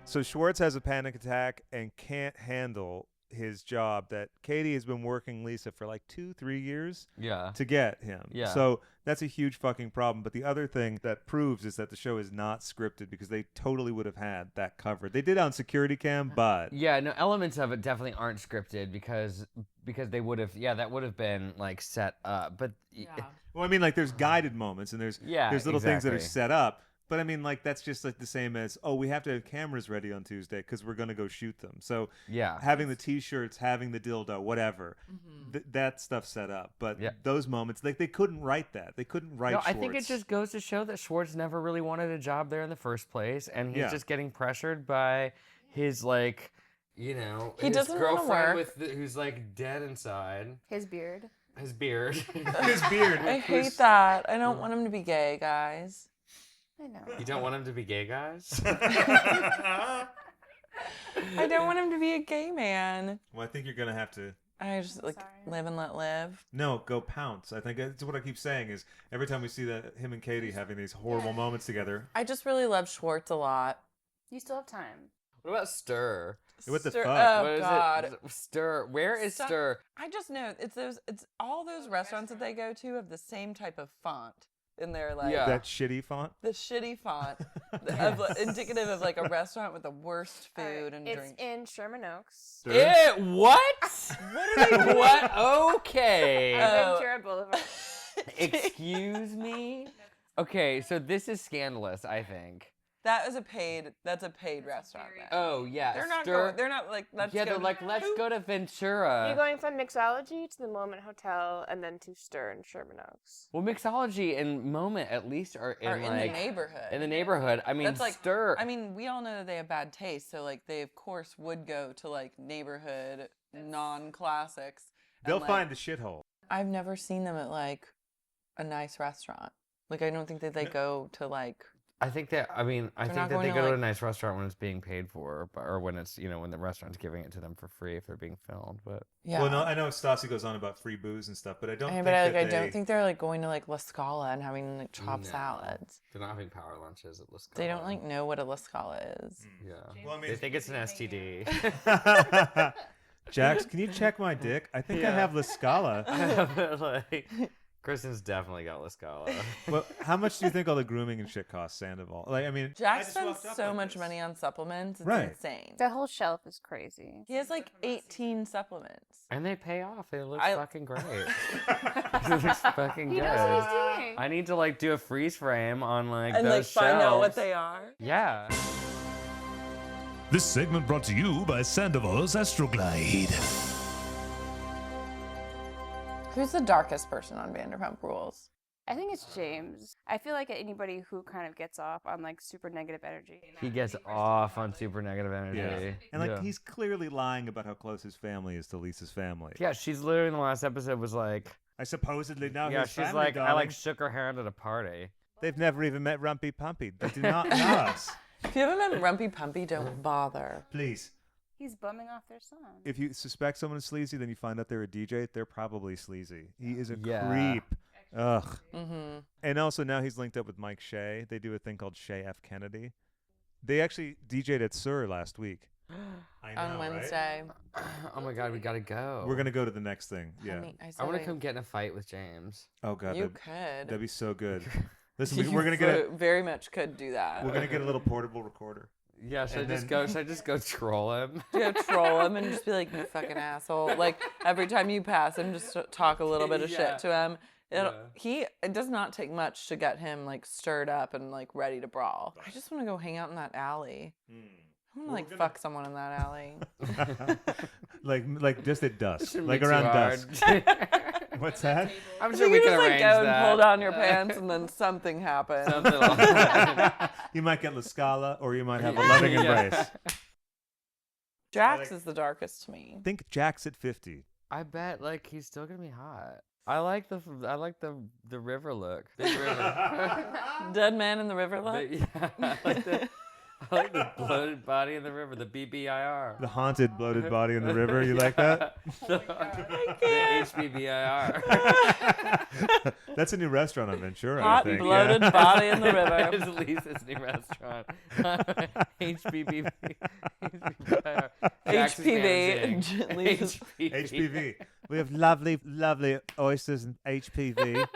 So Schwartz has a panic attack and can't handle his job that Katie has been working Lisa for like 2-3 years to get him. Yeah. So that's a huge fucking problem. But the other thing that proves is that the show is not scripted because they totally would have had that covered. They did on security cam, but Yeah, no, elements of it definitely aren't scripted because they would have, that would have been like set up. But well, I mean, like there's guided moments and there's little things that are set up. But I mean, like that's just like the same as, oh, we have to have cameras ready on Tuesday because we're gonna go shoot them. So having the T-shirts, having the dildo, whatever, that stuff set up. But those moments, like they couldn't write that. They couldn't write. No, Schwartz. I think it just goes to show that Schwartz never really wanted a job there in the first place, and he's just getting pressured by his like, He his doesn't girlfriend who's like dead inside. His beard. His beard. His beard. I hate that. I don't want him to be gay, guys. I know. You don't want him to be gay, guys? I don't want him to be a gay man. Well, I think you're gonna have to. I just live and let live. No, go pounce. I think that's what I keep saying is every time we see that him and Katie having these horrible moments together. I just really love Schwartz a lot. You still have time. What about Stir? What the fuck? Oh, What is God. it? Stir. Where is Stir? I just know it's all those restaurants that they go to have the same type of font in their like That shitty font. the shitty font of indicative of like a restaurant with the worst food and It's drink. in Sherman Oaks. What? What are they? What? Okay. Ventura Boulevard. Excuse me. Okay, so this is scandalous. I think. That's a paid restaurant. Then. Oh yeah. They're not Stir. going. They're not like. Let's Yeah, go they're like, let's go to Ventura. You're going from Mixology to the Moment Hotel and then to Stir in Sherman Oaks. Well, Mixology and Moment at least are in in like the neighborhood. in the neighborhood. I mean, That's like Stir. I mean, we all know that they have bad taste, so like they of course would go to like neighborhood non-classics. They'll like, find the shithole. I've never seen them at like a nice restaurant. Like I don't think that they go to like. I think that. I mean, I think not that they going go to, to a like- nice restaurant when it's being paid for, or when it's when the restaurant's giving it to them for free if they're being filmed. But Yeah. Well, no, I know Stassi goes on about free booze and stuff, but I don't. I think but I that don't think they're like going to like La Scala and having like chopped No. salads. they're not having power lunches at La Scala. They don't like know what a La Scala is. Yeah. Well, I mean, They think it's an STD. Jax, can you check my dick? I think I have La Scala. like, Kristen's definitely got La Scala. Well, how much do you think all the grooming and shit costs, Sandoval? Like, I mean, Jack spends so much money on supplements. It's Right. insane. The whole shelf is crazy. He has like 18 supplements. And they pay off. They look I- fucking great. It looks fucking He good. knows what he's doing. I need to like do a freeze frame on like And those like find out what shelves. they are. Yeah. this segment brought to you by Sandoval's Astroglide. Who's the darkest person on Vanderpump Rules? I think it's James. I feel like anybody who kind of gets off on like super negative energy. He gets off on super negative energy. Yeah. And like yeah. he's clearly lying about how close his family is to Lisa's family. Yeah, she's literally in the last episode was like, I supposedly know yeah, his she's family, like, I like darling. shook her hand at a party. They've never even met Rumpy Pumpy. They do not know us. If you haven't met Rumpy Pumpy, don't bother. Please. He's bumming off their song. If you suspect someone is sleazy, then you find out they're a DJ. They're probably sleazy. He is a Yeah. creep. Ugh. Mm-hmm. And also now he's linked up with Mike Shea. They do a thing called Shea F. Kennedy. They actually DJ'd at Sur last week. I know, On Wednesday. Oh my God, we gotta go. We're gonna go to the next thing. Yeah. Honey, I want to come get in a fight with James. Oh God. You That'd could. be so good. Listen, You we're gonna get very much could do that. we're gonna get a little portable recorder. Yeah, should And I just go troll him? Go troll him and just be like, you fucking asshole. Like, every time you pass him, just talk a little bit of shit to him. It does not take much to get him, like, stirred up and, like, ready to brawl. I just want to go hang out in that alley. I want to, like, fuck someone in that alley. like just at dusk. Shouldn't Like be too around hard. dusk. What's that? I'm So sure you we can can just, like, arrange go that. and pull down your pants and then something happens. Something like that. You might get La Scala or you might have a loving Yeah. embrace. Jax is the darkest to me. Think Jack's at 50. I bet like he's still gonna be hot. I like the river look. Big river. Dead man in the river look? Yeah, I like the bloated body in the river, the BBIR. The haunted bloated body in the river. You like that? The HBBIR. That's a new restaurant on Ventura, I Hot think. bloated yeah. body in the river. It's Lisa's new restaurant. HBB. HPV. Lisa's- HPV. We have lovely, lovely oysters and HPV.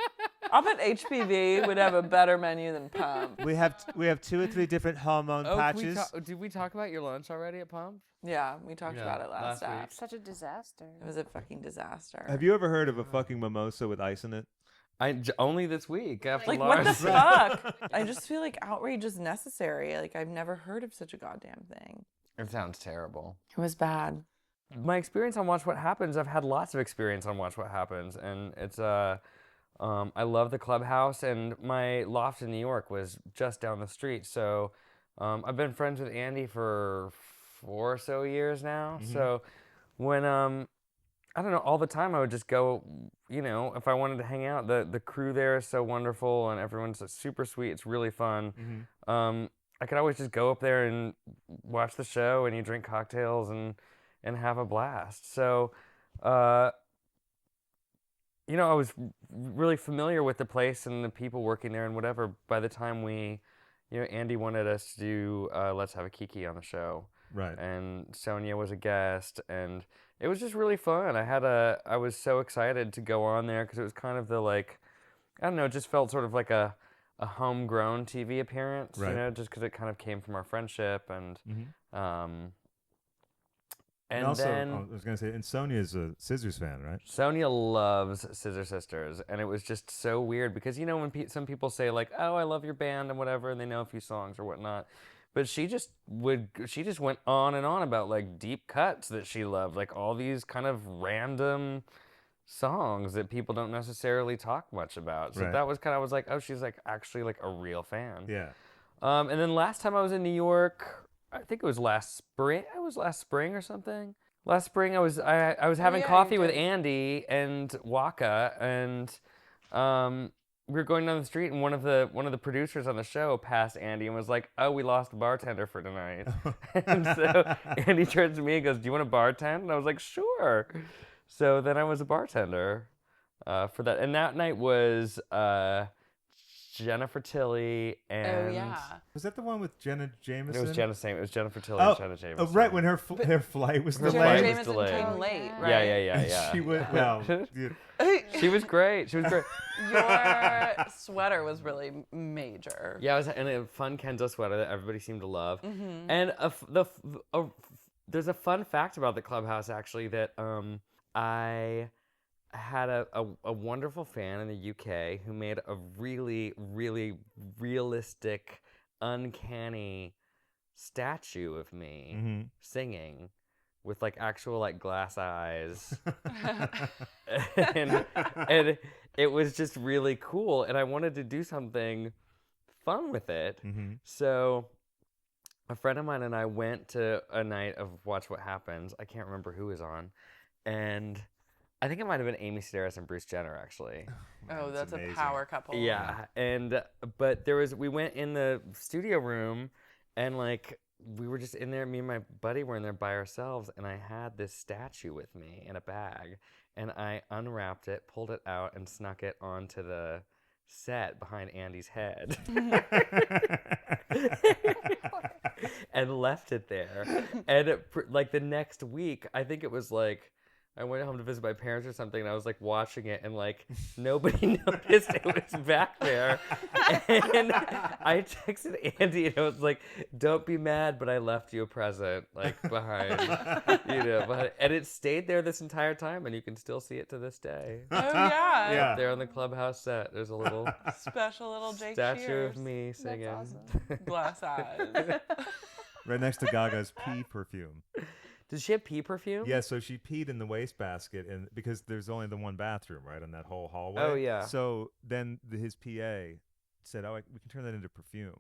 I'll bet HPV would have a better menu than Pump. We have 2 or 3 different hormone patches. Did we talk about your lunch already at Pump? Yeah, we talked about it last last time. week. Such a disaster. It was a fucking disaster. Have you ever heard of a fucking mimosa with ice in it? Only this week after Like, what the Lars. fuck? I just feel like outrage is necessary. Like, I've never heard of such a goddamn thing. It sounds terrible. It was bad. My experience on Watch What Happens, I've had lots of experience on Watch What Happens, and it's I love the clubhouse, and my loft in New York was just down the street. So I've been friends with Andy for 4 or so years now. Mm-hmm. So when I don't know, all the time I would just go, you know, if I wanted to hang out. The crew there is so wonderful, and everyone's super sweet. It's really fun. Mm-hmm. I could always just go up there and watch the show, and you drink cocktails and have a blast. So. You know, I was really familiar with the place and the people working there and whatever. By the time Andy wanted us to do Let's Have a Kiki on the show. Right. And Sonia was a guest, and it was just really fun. I was so excited to go on there because it was kind of the, like, I don't know, it just felt sort of like a homegrown TV appearance, Right. you know, just because it kind of came from our friendship. And And also, then I was going to say, and Sonia's a Scissors fan, right? Sonia loves Scissor Sisters, and it was just so weird because, you know, when some people say, like, oh, I love your band and whatever, and they know a few songs or whatnot, but she just went on and on about, like, deep cuts that she loved, like all these kind of random songs that people don't necessarily talk much about. So Right. that was kind of, I was like, oh, she's, like, actually, like, a real fan. Yeah. And then last time I was in New York, I think it was last spring. It was last spring or something. Last spring, I was having yeah, coffee you with did. Andy and Waka, and we were going down the street, and one of the producers on the show passed Andy and was like, "Oh, we lost a bartender for tonight." And so Andy turns to me and goes, "Do you want to bartend?" And I was like, "Sure." So then I was a bartender for that, and that night was Jennifer Tilly and Was that the one with Jenna Jameson? it was Jennifer Tilly Oh, and Jenna Jameson. oh, right, when her flight was Her Jenna flight delayed. was Jameson delayed. came Oh, late, yeah. right? Yeah. She went, well, dude, She was great. Your sweater was really major. Yeah, I was in a fun Kenzo sweater that everybody seemed to love. Mm-hmm. And there's a fun fact about the clubhouse, actually, that I had a wonderful fan in the UK who made a really, really realistic, uncanny statue of me singing with, like, actual, like, glass eyes. and it was just really cool, and I wanted to do something fun with it. So a friend of mine and I went to a night of Watch What Happens. I can't remember who was on, and I think it might have been Amy Sedaris and Bruce Jenner, actually. Oh, that's amazing. a power couple. Yeah, but we went in the studio room, and like we were just in there. Me and my buddy were in there by ourselves, and I had this statue with me in a bag, and I unwrapped it, pulled it out, and snuck it onto the set behind Andy's head, and left it there. And like the next week, I think it was like. I went home to visit my parents or something, and I was like watching it, and like nobody noticed it was back there. And I texted Andy, and I was like, "Don't be mad, but I left you a present, like behind, and it stayed there this entire time, and you can still see it to this day. Oh yeah. Yeah. Up there on the Clubhouse set, there's a little Special little Jake statue Shears. of me singing. That's awesome. Glass eyes. Right next to Gaga's pee perfume. Does she have pee perfume? Yeah, so she peed in the wastebasket, and because there's only the one bathroom, right, in that whole hallway. Oh, yeah. So then his PA said, "Oh, we can turn that into perfume."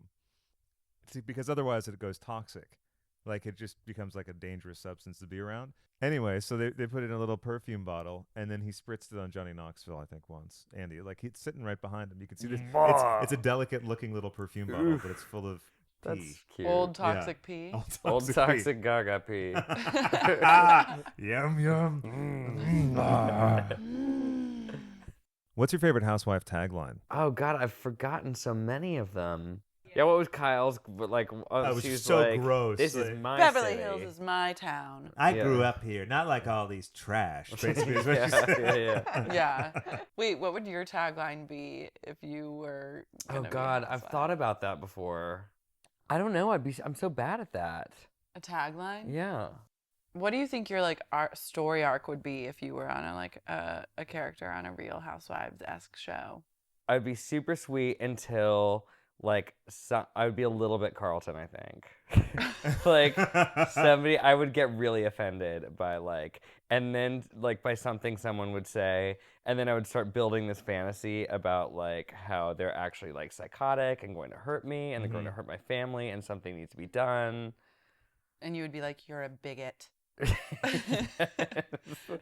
See, because otherwise it goes toxic. Like, it just becomes like a dangerous substance to be around. Anyway, so they put it in a little perfume bottle, and then he spritzed it on Johnny Knoxville, I think, once. Andy, like, he's sitting right behind him. You can see this. It's a delicate-looking little perfume bottle, but it's full of pee. That's cute. Old toxic pee. Old toxic Gaga pee. Yum, yum. What's your favorite housewife tagline? Oh God, I've forgotten so many of them. Yeah, what was Kyle's? Like, It was she was so like, gross. This Like, is my Beverly city. Hills is my town. I Yeah. grew up here, not like all these trash. Basically, is what she said. yeah. Yeah. Wait, what would your tagline be if you were? Oh gonna be a God, I've housewife? thought about that before. I don't know. I'm so bad at that. A tagline. Yeah. What do you think your like story arc would be if you were on a character on a Real Housewives-esque show? I'd be super sweet until like I would be a little bit Carlton, I think. Like somebody, I would get really offended by like, and then like by something someone would say, and then I would start building this fantasy about like how they're actually like psychotic and going to hurt me, and they're going to hurt my family, and something needs to be done. And you would be like, "You're a bigot."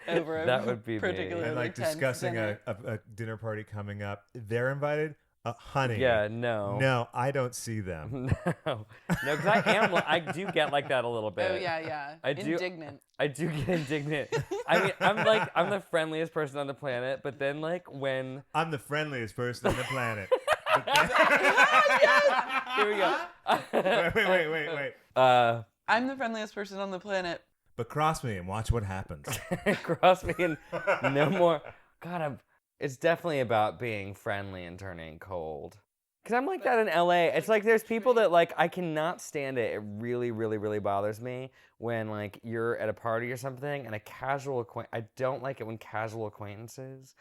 Over a That would be me. particularly And like tense discussing dinner. a dinner party coming up. They're invited. Honey. Yeah, no. No, I don't see them. No, because I do get like that a little bit. Oh yeah. I do- Indignant. I do get indignant. I mean, I'm the friendliest person on the planet, but then like when I'm the friendliest person on the planet. here we go. Wait. I'm the friendliest person on the planet. But cross me and watch what happens. Cross me and no more. God, it's definitely about being friendly and turning cold. Because I'm like that in LA. It's like there's people that like I cannot stand it. It really, really, really bothers me when like you're at a party or something and a casual I don't like it when casual acquaintances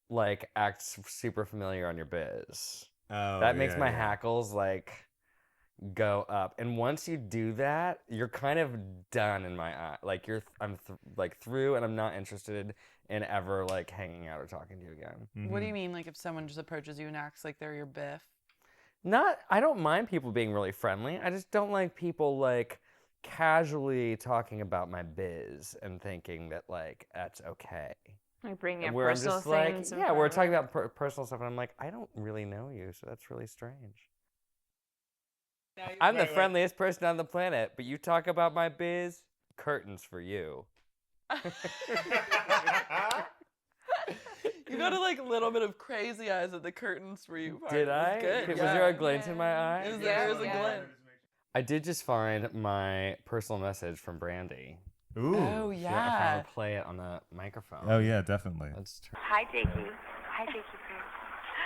like act super familiar on your biz. Oh, That makes yeah, my yeah. hackles like go up. And once you do that, you're kind of done in my eye. Like I'm through, and I'm not interested in ever like hanging out or talking to you again. What do you mean, like if someone just approaches you and acts like they're your biff? I don't mind people being really friendly. I just don't like people like casually talking about my biz and thinking that like that's okay. Like bringing up Where I'm personal just like, things. yeah, we're talking about personal stuff, and I'm like, I don't really know you, so that's really strange. I'm the friendliest person on the planet, but you talk about my biz, curtains for you. You got a like little bit of crazy eyes at the curtains for you. part. Did It was I? Good. Was yeah. there a glint in my eye? There was a glint. I did just find my personal message from Brandy. Ooh. Oh I yeah. finally play it on the microphone. Oh, yeah, definitely. Let's turn. Hi, Jakey. Hi, Jakey.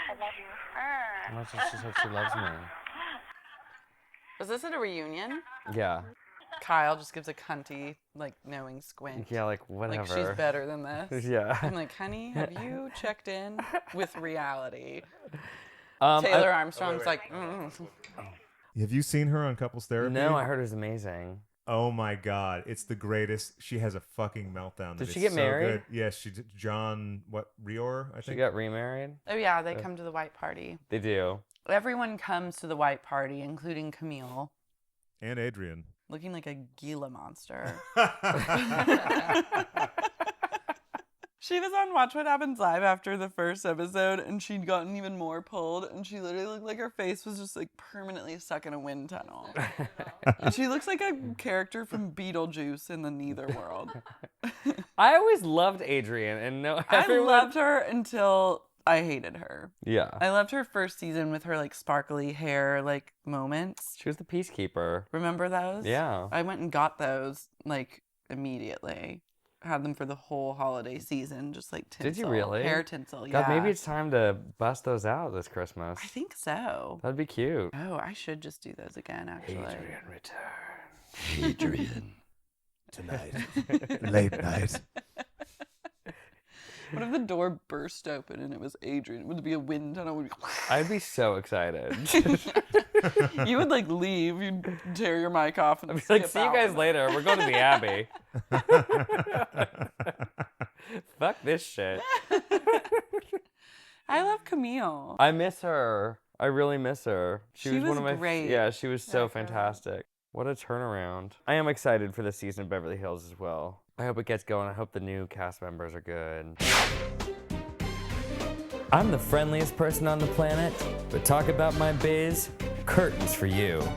I love you. How much she said she loves me. Was this at a reunion? Yeah. Kyle just gives a cunty, like knowing squint. Yeah, like whatever. Like she's better than this. Yeah. I'm like, honey, have you checked in with reality? Um, Taylor I- Armstrong's like, Have you seen her on Couples Therapy? No, I heard it was amazing. Oh my God, it's the greatest. She has a fucking meltdown. Did that she is get so married? Good. Yes, she did. John, Rior, I She think. got remarried? oh yeah, they come to the white party. They do. Everyone comes to the white party, including Camille, And Adrian. looking like a Gila monster. She was on Watch What Happens Live after the first episode, and she'd gotten even more pulled, and she literally looked like her face was just like permanently stuck in a wind tunnel. And she looks like a character from Beetlejuice in the Neither world. I always loved Adrian, and I loved her until I hated her. Yeah. I loved her first season with her like sparkly hair like moments. She was the peacekeeper. Remember those? Yeah. I went and got those like immediately. Had them for the whole holiday season, just like tinsel. Did you really? Hair tinsel, God, yeah. maybe it's time to bust those out this Christmas. I think so. That'd be cute. Oh, I should just do those again, actually. Adrian return. Adrian. Tonight. Late night. What if the door burst open and it was Adrian? Would it be a wind tunnel? I'd be so excited. You would like leave. You'd tear your mic off and I'd be skip like, see out. you guys later. We're going to the Abbey. Fuck this shit. I love Camille. I miss her. I really miss her. She was one was of my great. Yeah, she was so Yeah, girl. fantastic. What a turnaround. I am excited for the season of Beverly Hills as well. I hope it gets going. I hope the new cast members are good. I'm the friendliest person on the planet, but talk about my biz, curtains for you.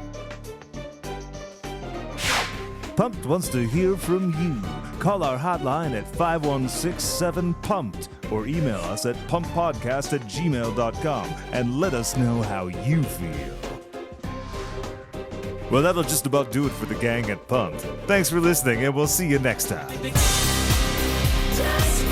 Pumped wants to hear from you. Call our hotline at 5167-PUMPED or email us at pumppodcast@gmail.com and let us know how you feel. Well, that'll just about do it for the gang at Pumped. Thanks for listening, and we'll see you next time. Just